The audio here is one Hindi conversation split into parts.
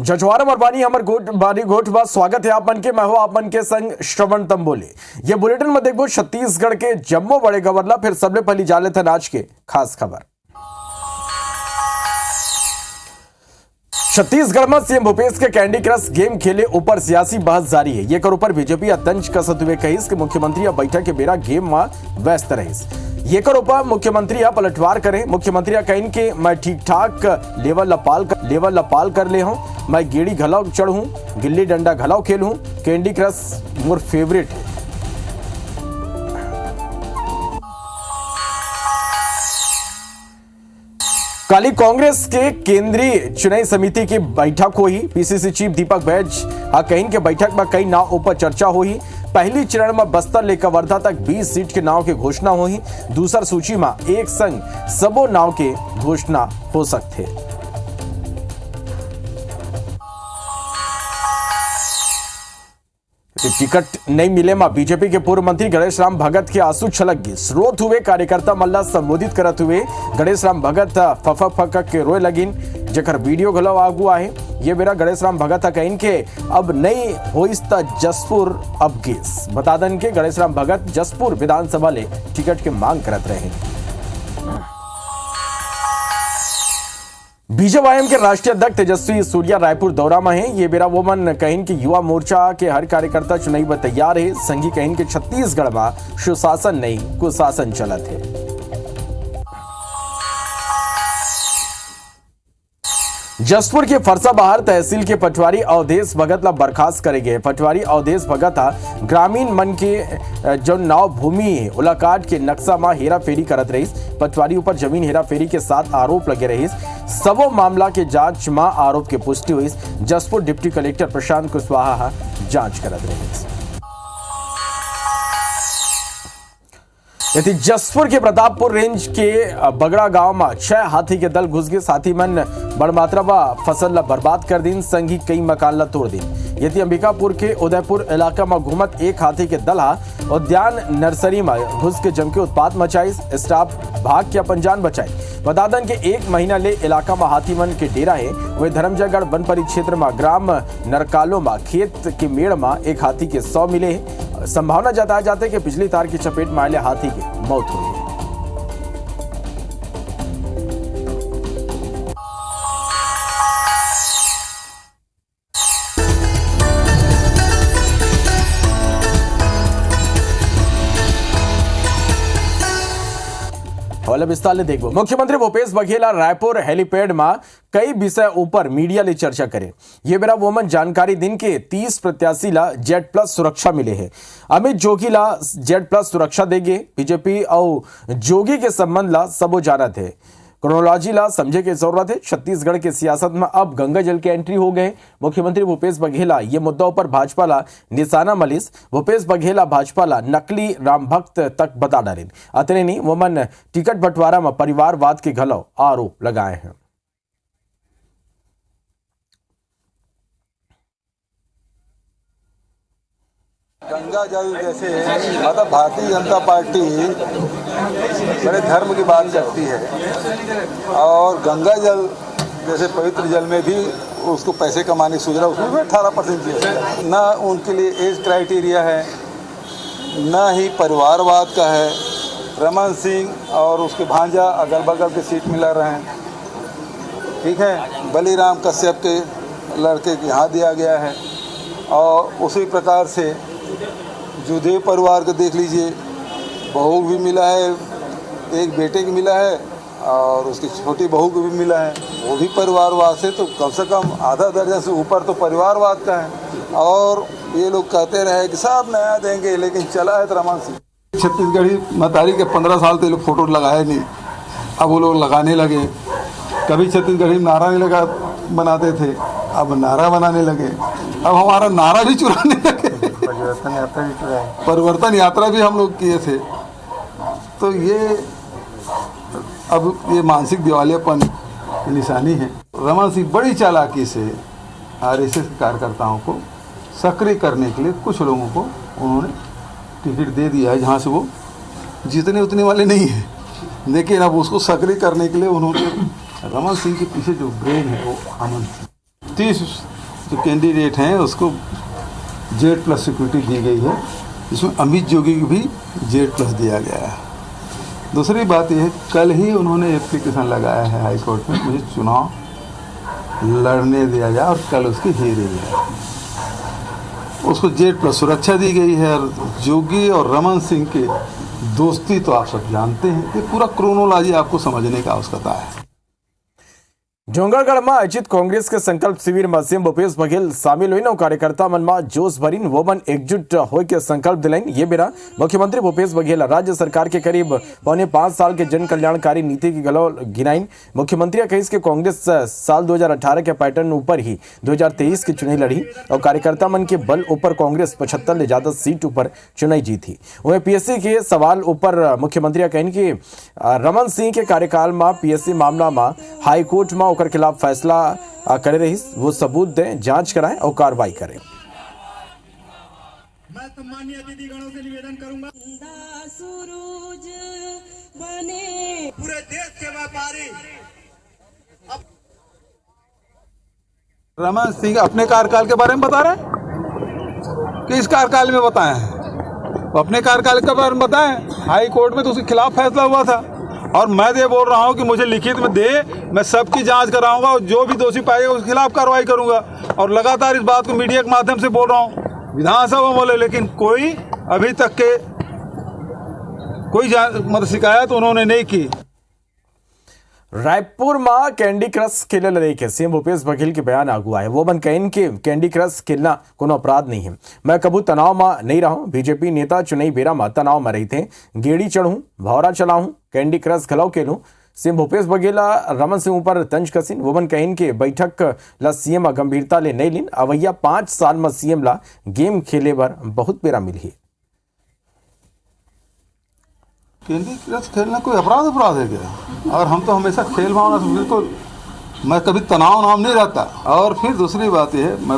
जजवार मरबानी हमर गोट बारी गोट बा स्वागत है आप मन के। मैं हूं आप मन के संग श्रवण तंबोले। ये बुलेटिन में देखो छत्तीसगढ़ के जम्मू बड़े गवर्नर फिर सबले पहली जाले थे आज के खास खबर। छत्तीसगढ़ में सीएम भूपेश के कैंडी क्रश गेम खेले ऊपर सियासी बहस जारी है। ये कर ऊपर बीजेपी तंज कसत हुए कहिस कि मुख्यमंत्री बैठक के बेरा गेम में व्यस्त रहिस। ये कर ऊपर मुख्यमंत्री पलटवार करें। मुख्यमंत्री कहीं के मैं ठीक ठाक लेवल लपाल कर ले हूं, मैं गेड़ी घलाव चढ़ूं, गिल्ली डंडा घलाव खेलूं, कैंडी क्रश मोर फेवरेट है। काली कांग्रेस के केंद्रीय चुनाव समिति की बैठक हुई। पीसीसी चीफ दीपक बैज कहीं के बैठक में कई नाव ऊपर चर्चा हुई। पहली चरण में बस्तर लेकर वर्धा तक 20 सीट के नाव की घोषणा हुई। दूसर सूची में एक संग सबो नाव के घोषणा हो सकते। टिकट नहीं मिले में बीजेपी के पूर्व मंत्री गणेश राम भगत के आंसू छलक गए। स्रोत हुए कार्यकर्ता मल्ला संबोधित करत हुए गणेश राम भगत फक के रोए लगिन, जेकर वीडियो घलो आगू आहे। ये बेरा गणेश राम भगत कहीं के अब नहीं होइस त जसपुर अब गेस। बता दें के गणेश राम भगत जसपुर विधानसभा ले टिकट के मांग करत रहे। बीजेपी के राष्ट्रीय अध्यक्ष तेजस्वी सूर्या रायपुर दौरा में है। ये बेरा वो मन कहीं कि युवा मोर्चा के हर कार्यकर्ता चुनाई में तैयार है। संघी कहीं के छत्तीसगढ़ में सुशासन नहीं कुशासन चलत है। जसपुर के फरसाबहार तहसील के पटवारी अवधेश भगत ला बर्खास्त करे गए। पटवारी अवधेश भगत ग्रामीण मन के जो नाव भूमि उलाकाट के नक्शा में हेरा फेरी करत रही। पटवारी ऊपर जमीन हेरा फेरी के साथ आरोप लगे रही। सबो मामला के जांच में आरोप की पुष्टि हुई। जसपुर डिप्टी कलेक्टर प्रशांत कुशवाहा जांच करत रही। यदि जसपुर के प्रतापपुर रेंज के बगड़ा गांव में 6 हाथी के दल घुस गए। साथी मन बड़ मात्रा में फसल ला बर्बाद कर दिन, संगी कई मकान ला तोड़ दिन। यदि अंबिकापुर के उदयपुर इलाका में घूमत एक हाथी के दल उद्यान नर्सरी में घुस के जम के उत्पात मचाई। स्टाफ भाग के अपन जान बचाई। बता दें कि 1 महीना ले इलाका में हाथी मन के डेरा है। वही धर्मजयगढ़ वन परिक्षेत्र में ग्राम नरकालो में खेत के मेड़ में एक हाथी के 100 मिले है। संभावना जताया जाता है कि बिजली तार की चपेट में आए हाथी की मौत हुई है। विस्तार देखो मुख्यमंत्री भूपेश बघेल रायपुर हेलीपैड में कई विषय ऊपर मीडिया ले चर्चा करे। ये बेरा वोमन जानकारी दिन के 30 प्रत्याशी ला Z+ सुरक्षा मिले है। अमित जोगी ला Z+ सुरक्षा देगे। बीजेपी और जोगी के संबंध ला सबो जानत है। क्रोनोलॉजी ला समझे की जरूरत है। छत्तीसगढ़ के सियासत में अब गंगा जल के एंट्री हो गए। मुख्यमंत्री भूपेश बघेला ये मुद्दा पर भाजपा ला निशाना मलिस। भूपेश बघेला भाजपा ला नकली राम भक्त तक बता डाले। अतने नहीं वो मन टिकट बंटवारा में परिवारवाद के घलो आरोप लगाए हैं। गंगा जल जैसे मतलब भारतीय जनता पार्टी बड़े धर्म की बात करती है और गंगा जल जैसे पवित्र जल में भी उसको पैसे कमाने सूझ रहा, उसमें भी 18% दिया। ना उनके लिए एज क्राइटेरिया है, ना ही परिवारवाद का है। रमन सिंह और उसके भांजा अगल बगल के सीट मिला रहे हैं, ठीक है। बलिराम कश्यप के लड़के के यहाँ दिया गया है। और उसी प्रकार से जुदेव परिवार को देख लीजिए, बहू भी मिला है, एक बेटे को मिला है और उसकी छोटी बहू को भी मिला है, वो भी परिवारवाद से। तो कम से कम आधा दर्जन से ऊपर तो परिवारवाद का है। और ये लोग कहते रहे कि सब नया देंगे, लेकिन चला है तो रमन सिंह। छत्तीसगढ़ी मतारी के 15 साल तो लोग फोटो लगाए नहीं, अब वो लोग लगाने लगे। कभी छत्तीसगढ़ी नारा नहीं लगा बनाते थे, अब नारा बनाने लगे। अब हमारा नारा भी चुराने लगे। परिवर्तन यात्रा भी हम लोग किए थे। तो ये अब ये मानसिक दिवालियापन की निशानी है। रमन सिंह बड़ी चालाकी से RSS कार्यकर्ताओं को सक्रिय करने के लिए कुछ लोगों को उन्होंने टिकट दे दिया है, जहाँ से वो जीतने उतने वाले नहीं है, लेकिन अब उसको सक्रिय करने के लिए उन्होंने रमन सिंह के पीछे जो ब्रेन है वो अमन सिंह 30 जो कैंडिडेट हैं उसको Z+ सिक्योरिटी दी गई है, इसमें अमित जोगी को भी Z+ दिया गया है। दूसरी बात यह है, कल ही उन्होंने एप्लीकेशन लगाया है हाई कोर्ट में, मुझे चुनाव लड़ने दिया जाए, और कल उसकी हियरिंग है। उसको Z+ सुरक्षा दी गई है। और जोगी और रमन सिंह की दोस्ती तो आप सब जानते हैं, ये पूरा क्रोनोलॉजी आपको समझने की आवश्यकता है। डोंगरगढ़ में आयोजित कांग्रेस के संकल्प शिविर में सीएम भूपेश बघेल शामिल हुई। कार्यकर्ता मन में जोश भरीन वो मन एकजुट होकर के संकल्प दिलाइन। ये बेरा मुख्यमंत्री भूपेश बघेल राज्य सरकार के करीब 4.5 साल के जन कल्याणकारी नीति की गलो गिनाइन। मुख्यमंत्री कही कि कांग्रेस साल 2018 के पैटर्न ऊपर ही 2023 की चुनाव लड़ी और कार्यकर्ता मन के बल ऊपर कांग्रेस 75 ले ज्यादा सीट ऊपर चुनाव जीती। वहीं पीएससी के सवाल ऊपर मुख्यमंत्री कहन कि रमन सिंह के कार्यकाल में पीएससी मामला में हाईकोर्ट में ओकर खिलाफ फैसला करे रही, वो सबूत दें, जांच कराएं और कार्रवाई करें। मैं सम्मानीय अतिथिगणों से निवेदन करूंगा, सूरज बने पूरे देश के व्यापारी। रमन सिंह अपने कार्यकाल के बारे में बता रहे हैं कि इस कार्यकाल में बताए हैं? तो अपने कार्यकाल के बारे में बताएं। हाई कोर्ट में तो उसके खिलाफ फैसला हुआ था, और मैं ये बोल रहा हूँ कि मुझे लिखित में दे, मैं सबकी जांच कराऊंगा और जो भी दोषी पाएगा उसके खिलाफ कार्रवाई करूंगा। और लगातार इस बात को मीडिया के माध्यम से बोल रहा हूँ, विधानसभा बोले, लेकिन कोई अभी तक के कोई शिकायत उन्होंने नहीं की। रायपुर में कैंडी क्रश खेले लेके सीएम भूपेश बघेल के बयान आगुआ है। वो मन कहन के कैंडी क्रश खेलना कोनो अपराध नहीं है। मैं कबू तनाव में नहीं रहा हूं। बीजेपी नेता चुनावी बेरा में तनाव में रही थे, गेड़ी चढ़ूं, भौरा चलाऊं, कैंडी क्रश खिलाओ खेलूं। सीएम भूपेश बघेल रमन सिंह ऊपर तंज कसिन। वो मन कहन के बैठक ला सीएम गंभीरता ले नहीं लीन। अवैया 5 साल में सीएम ला गेम खेले बर बहुत बेरा मिली। कैंडी क्रश खेलना कोई अपराध है क्या? और हम तो हमेशा खेल भावना से बिल्कुल, मैं कभी तनाव नाम नहीं रहता। और फिर दूसरी बात यह है, मैं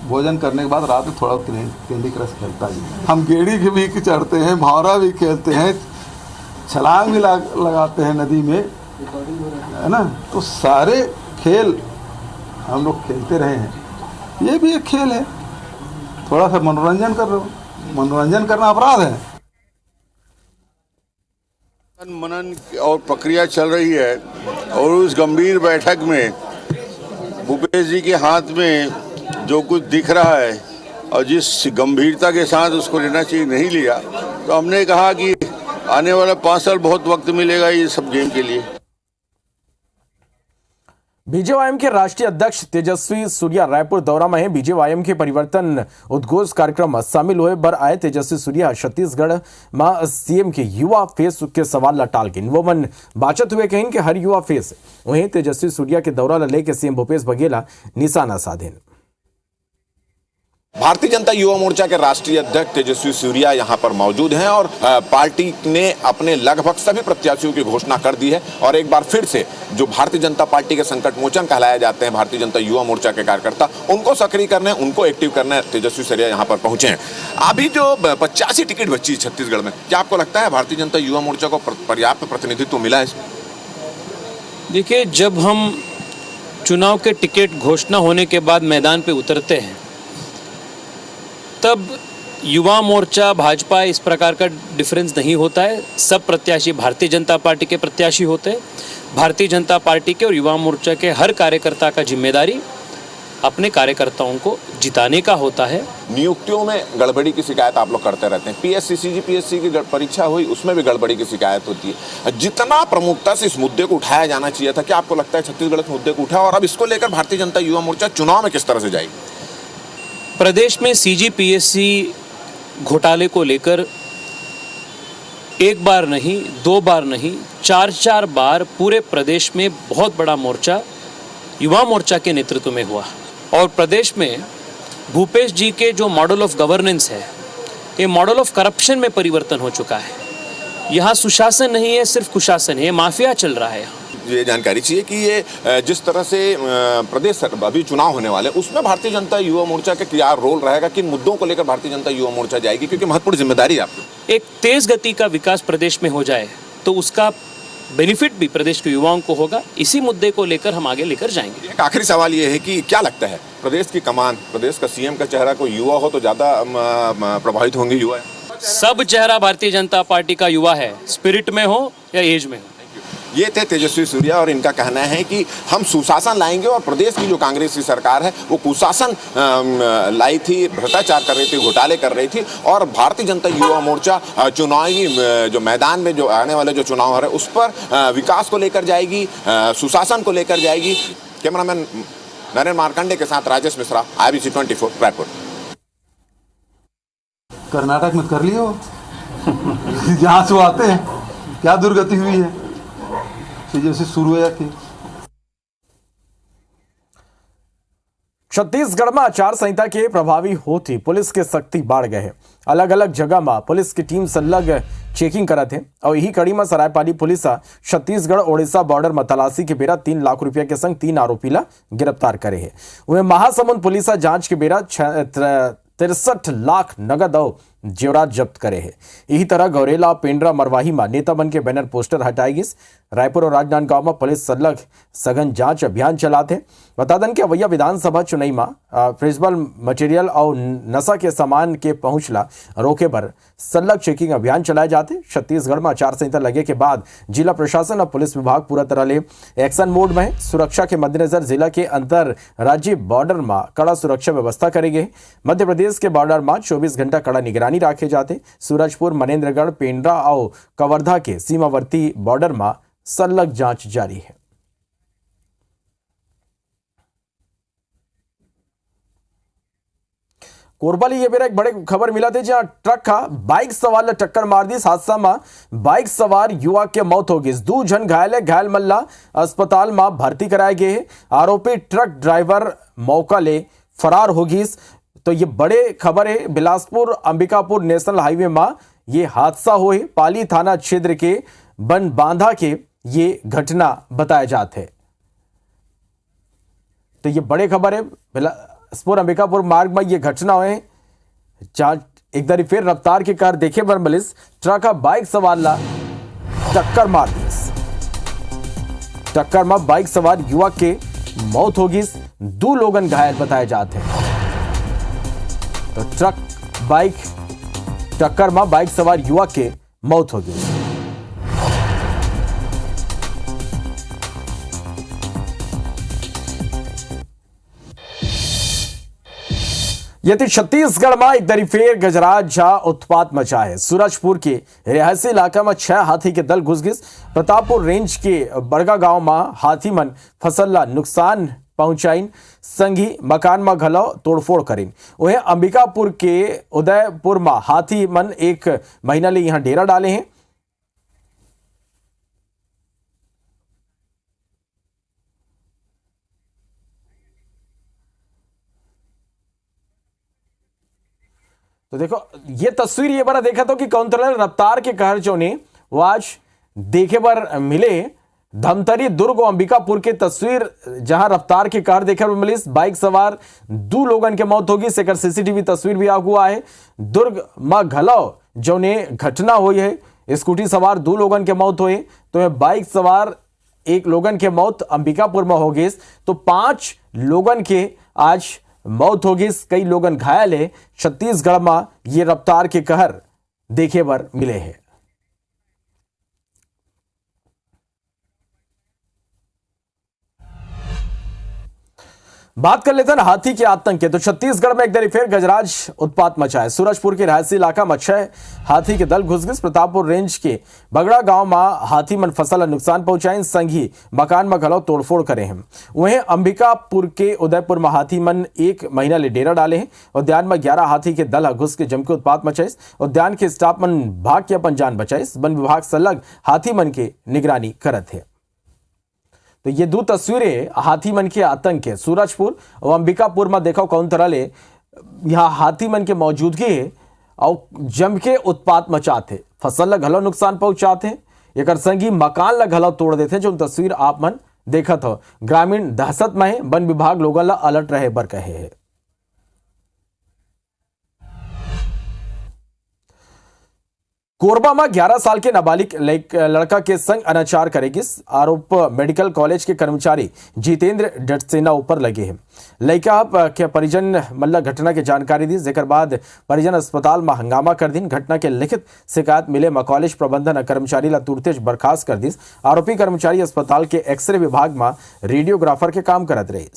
भोजन करने के बाद रात में थोड़ा कैंडी क्रश खेलता ही। हम गेड़ी भी चढ़ते हैं, भावरा भी खेलते हैं, छलांग भी लगाते हैं नदी में, है ना। तो सारे खेल हम लोग खेलते रहे हैं, ये भी एक खेल है। थोड़ा सा मनोरंजन कर रहे हो, मनोरंजन करना अपराध है? मनन और प्रक्रिया चल रही है, और उस गंभीर बैठक में भूपेश जी के हाथ में जो कुछ दिख रहा है और जिस गंभीरता के साथ उसको लेना चाहिए नहीं लिया, तो हमने कहा कि आने वाला 5 साल बहुत वक्त मिलेगा ये सब गेम के लिए। बीजेवाईएम के राष्ट्रीय अध्यक्ष तेजस्वी सूर्या रायपुर दौरा में है। बीजेवाईएम के परिवर्तन उद्घोष कार्यक्रम में शामिल हुए बर आए तेजस्वी सूर्या छत्तीसगढ़ में सीएम के युवा फेस के सवाल टाल गए। वो मन बाचत हुए कहीं कि हर युवा फेस वहीं तेजस्वी सूर्या के दौरा लेके सीएम भूपेश बघेल निशाना साधे। भारतीय जनता युवा मोर्चा के राष्ट्रीय अध्यक्ष तेजस्वी सूर्या यहां पर मौजूद हैं और पार्टी ने अपने लगभग सभी प्रत्याशियों की घोषणा कर दी है। और एक बार फिर से जो भारतीय जनता पार्टी के संकट मोचन कहलाए जाते हैं भारतीय जनता युवा मोर्चा के कार्यकर्ता, उनको सक्रिय करने, उनको एक्टिव करने तेजस्वी सूर्या यहां पर पहुंचे हैं। अभी जो 85 टिकट बची छत्तीसगढ़ में, क्या आपको लगता है भारतीय जनता युवा मोर्चा को पर्याप्त प्रतिनिधित्व मिला है इसमें? देखिए, जब हम चुनाव के टिकट घोषणा होने के बाद मैदान पे उतरते हैं, तब युवा मोर्चा भाजपा इस प्रकार का डिफरेंस नहीं होता है। सब प्रत्याशी भारतीय जनता पार्टी के प्रत्याशी होते हैं। भारतीय जनता पार्टी के और युवा मोर्चा के हर कार्यकर्ता का जिम्मेदारी अपने कार्यकर्ताओं को जिताने का होता है। नियुक्तियों में गड़बड़ी की शिकायत आप लोग करते रहते हैं। पीएससी की परीक्षा हुई, उसमें भी गड़बड़ी की शिकायत होती है। जितना प्रमुखता से इस मुद्दे को उठाया जाना चाहिए था, क्या आपको लगता है छत्तीसगढ़ इस मुद्दे को उठा, और अब इसको लेकर भारतीय जनता युवा मोर्चा चुनाव में किस तरह से जाएगी? प्रदेश में सीजीपीएससी घोटाले को लेकर एक बार नहीं, 2 बार नहीं, 4 बार पूरे प्रदेश में बहुत बड़ा मोर्चा युवा मोर्चा के नेतृत्व में हुआ। और प्रदेश में भूपेश जी के जो मॉडल ऑफ गवर्नेंस है, ये मॉडल ऑफ करप्शन में परिवर्तन हो चुका है। यहाँ सुशासन नहीं है, सिर्फ कुशासन है, ये माफिया चल रहा है। ये जानकारी चाहिए कि ये जिस तरह से प्रदेश अभी चुनाव होने वाले, उसमें भारतीय जनता युवा मोर्चा का क्या रोल रहेगा, किन मुद्दों को लेकर भारतीय जनता युवा मोर्चा जाएगी, क्योंकि महत्वपूर्ण जिम्मेदारी है आपकी। एक तेज गति का विकास प्रदेश में हो जाए तो उसका बेनिफिट भी प्रदेश के युवाओं को होगा। इसी मुद्दे को लेकर हम आगे लेकर जाएंगे। एक आखिरी सवाल ये है कि क्या लगता है प्रदेश की कमान, प्रदेश का सीएम का चेहरा कोई युवा हो तो ज्यादा प्रभावित होंगे युवा? सब चेहरा भारतीय जनता पार्टी का युवा है, स्पिरिट में हो या एज में हो। ये थे तेजस्वी सूर्या और इनका कहना है कि हम सुशासन लाएंगे और प्रदेश की जो कांग्रेस की सरकार है वो कुशासन लाई थी, भ्रष्टाचार कर रही थी, घोटाले कर रही थी और भारतीय जनता युवा मोर्चा चुनावी जो मैदान में जो आने वाले जो चुनाव है उस पर विकास को लेकर जाएगी, सुशासन को लेकर जाएगी। कैमरामैन नरेंद्र मार्कंडे के साथ राजेश मिश्रा, IBC 24 रायपुर। कर्नाटक में कर लियो जहाँ से आते हैं क्या दुर्गति हुई है जैसे शुरू हो जाती। छत्तीसगढ़ में आचार संहिता के प्रभावी होती पुलिस के सख्ती बढ़ गए हैं। अलग अलग जगह में पुलिस की टीम संलग्न चेकिंग करत है और यही कड़ी में सरायपाली पुलिस छत्तीसगढ़ ओडिशा बॉर्डर में तलाशी के बेरा 3 लाख रुपया के संग 3 आरोपी ला गिरफ्तार करे है। वह महासमुंद पुलिस जांच के बेरा 63 लाख नगद और जेवरात जब्त करे है। यही तरह गौरेला पेंड्रा मरवाही में नेता बन के बैनर पोस्टर हटाई गई। रायपुर और राजनांदगांव में पुलिस संलग्न सघन जांच अभियान चलाते। बता दें कि अवैया विधानसभा चुनाई में फ्रिजबल मटेरियल और नशा के सामान के पहुंचला रोके पर संलग्न चेकिंग अभियान चलाए जाते। छत्तीसगढ़ में आचार संहिता लगे के बाद जिला प्रशासन और पुलिस विभाग पूरा तरह ले एक्शन मोड में है। सुरक्षा के मद्देनजर जिला के अंतर राज्य बॉर्डर में कड़ा सुरक्षा व्यवस्था करेगी। मध्य प्रदेश के बॉर्डर में 24 घंटा कड़ा निगरानी रखे जाते। सूरजपुर, मनेन्द्रगढ़, पेंड्रा और कवर्धा के सीमावर्ती बॉर्डर में संलग्न जांच जारी है। कोरबा ये बेरा एक बड़े खबर मिला थे जहां ट्रक का बाइक सवार ने टक्कर मार दी। हादसा में बाइक सवार युवक के मौत हो गई। 2 जन घायल है। घायल मल्ला अस्पताल में भर्ती कराए गए हैं। आरोपी ट्रक ड्राइवर मौका ले फरार हो गई। तो ये बड़े खबर है। बिलासपुर अंबिकापुर नेशनल हाईवे में ये हादसा हुए। पाली थाना क्षेत्र के बन बांधा के ये घटना बताया जाता है। तो ये बड़े खबर है। बिलासपुर अंबिकापुर मार्ग में ये घटना हुए। एक बार फिर रफ्तार के कार देखे पर पुलिस ट्रक का बाइक सवार ला टक्कर मार दी। टक्कर में बाइक सवार युवक के मौत हो गई। 2 लोगन घायल बताए जाते हैं। तो टक्कर में बाइक सवार युवक के मौत हो गई। यदि छत्तीसगढ़ में एक दरी फेर गजराज झा उत्पात मचा है। सूरजपुर के रिहायशी इलाका में 6 हाथी के दल घुस गए। प्रतापपुर रेंज के बड़गा गांव में हाथी मन फसल ला नुकसान पहुंचाइन, संगी मकान में घलो तोड़फोड़ करें। वहीं अंबिकापुर के उदयपुर में हाथी मन 1 महीना ले यहां डेरा डाले हैं। तो देखो ये तस्वीर ये बार देखा तो कि काउंटर रफ्तार के कहर जो ने वो आज देखे पर मिले। धमतरी दुर्ग और अंबिकापुर के तस्वीर जहां रफ्तार के कहर देखे पर मिली। बाइक सवार 2 लोगन के मौत होगी। सेकर सीसीटीवी तस्वीर भी आ हुआ है। दुर्ग में घलो जो ने घटना हुई है। स्कूटी सवार 2 लोगन के मौत हुए। तो बाइक सवार 1 लोगन के मौत अंबिकापुर में हो गई। तो 5 लोगन के आज मौत होगी। कई लोगन घायल है। छत्तीसगढ़ में ये रफ्तार के कहर देखे पर मिले हैं। बात कर लेते हैं हाथी के आतंक के। तो छत्तीसगढ़ में एक बार फिर गजराज उत्पात मचा है। सूरजपुर के रिहायशी इलाका में 6 हाथी के दल घुस गए। प्रतापपुर रेंज के बगड़ा गांव में हाथी मन फसल नुकसान पहुंचाए, संगी मकान में घलो तोड़फोड़ करे हैं। वहीं अंबिकापुर के उदयपुर में हाथी मन 1 महीना ले डेरा डाले हैं। उद्यान में 11 हाथी के दल घुस के जमके उत्पात मचाई। उद्यान के स्टाफ मन भाग के अपन जान बचाई। वन विभाग संलग्न हाथी मन के निगरानी करत है। तो ये 2 तस्वीरें हाथी मन के आतंक के। सूरजपुर और अंबिकापुर में देखो कौन तरह ले यहाँ हाथी मन के मौजूदगी है और जम के उत्पात मचाते, फसल ला घलो नुकसान पहुंचाते, एक संगी मकान ला घलो तोड़ देते। जो तस्वीर आप मन देखत हो, ग्रामीण दहशत में है। वन विभाग लोगों ला अलर्ट रहे बर कहे है। कोरबा में 11 साल के नाबालिग लड़का के संग अनाचार करेगी आरोप मेडिकल कॉलेज के कर्मचारी जितेंद्र डटसेना ऊपर लगे हैं। लड़का के परिजन मल्ला घटना की जानकारी दी, जेकर बाद परिजन अस्पताल में हंगामा कर दी। घटना के लिखित शिकायत मिले में कॉलेज प्रबंधन कर्मचारी ला तुरंत बर्खास्त कर दी। आरोपी कर्मचारी अस्पताल के एक्सरे विभाग में रेडियोग्राफर के काम करत रहे।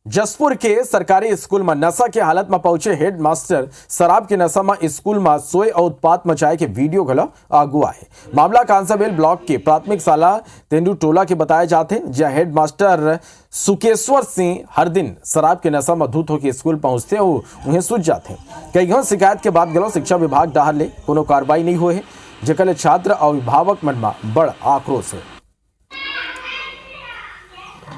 जसपुर के सरकारी स्कूल में नशा के हालत में पहुंचे हेड मास्टर शराब के नशा में स्कूल में सोए और उत्पात मचाए के वीडियो गला आगुआ है। मामला कांसाबेल ब्लॉक के प्राथमिक शाला तेंदू टोला के बताए जाते, जहां हेड मास्टर सुकेश्वर सिंह हर दिन शराब के नशा में धूत होकर स्कूल पहुंचते और उन्हें सूझ जाते। कई शिकायत के बाद गलो शिक्षा विभाग डाहर ले कोनो कार्रवाई नहीं हुए, जेकर छात्र और अभिभावक मन में बड़ आक्रोश है।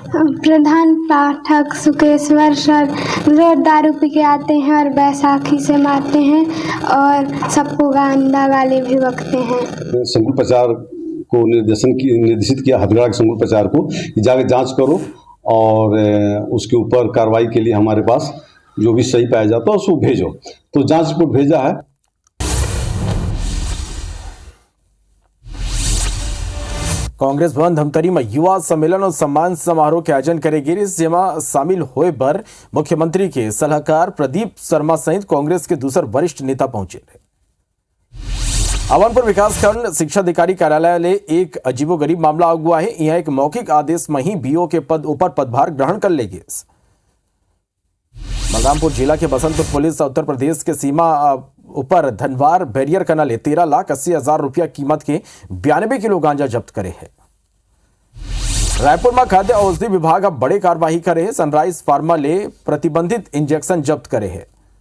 प्रधान पाठक सुकेश्वर सर रोज दारू पी के आते हैं और बैसाखी से मारते हैं और सबको गंदा गाली भी बकते हैं। संकुल प्रचार को निर्देशित किया हथगढ़ा के संकुल प्रचार को कि जाकर जांच करो और उसके ऊपर कार्रवाई के लिए हमारे पास जो भी सही पाया जाता है उसको भेजो। तो जांच रिपोर्ट भेजा है। कांग्रेस भवन धमतरी में युवा सम्मेलन और सम्मान समारोह के आयोजन करेगी, जेमा शामिल होए पर मुख्यमंत्री के सलाहकार प्रदीप शर्मा सहित कांग्रेस के दूसरे वरिष्ठ नेता पहुंचे। अवनपुर विकासखंड शिक्षा अधिकारी कार्यालय ले एक अजीबोगरीब मामला अगुआ है। यह एक मौखिक आदेश में ही बीओ के पद ऊपर पदभार ग्रहण कर लेगी। बलरामपुर जिला के बसंतपुर पुलिस उत्तर प्रदेश के सीमा ऊपर धनवार बैरियर कनाल 13,80,000 रुपया कीमत के 92 किलो गांजा जब्त करे है। रायपुर में खाद्य औषधि विभाग अब बड़े कार्रवाई करे है। सनराइज फार्मा ले प्रतिबंधित इंजेक्शन जब्त करे है।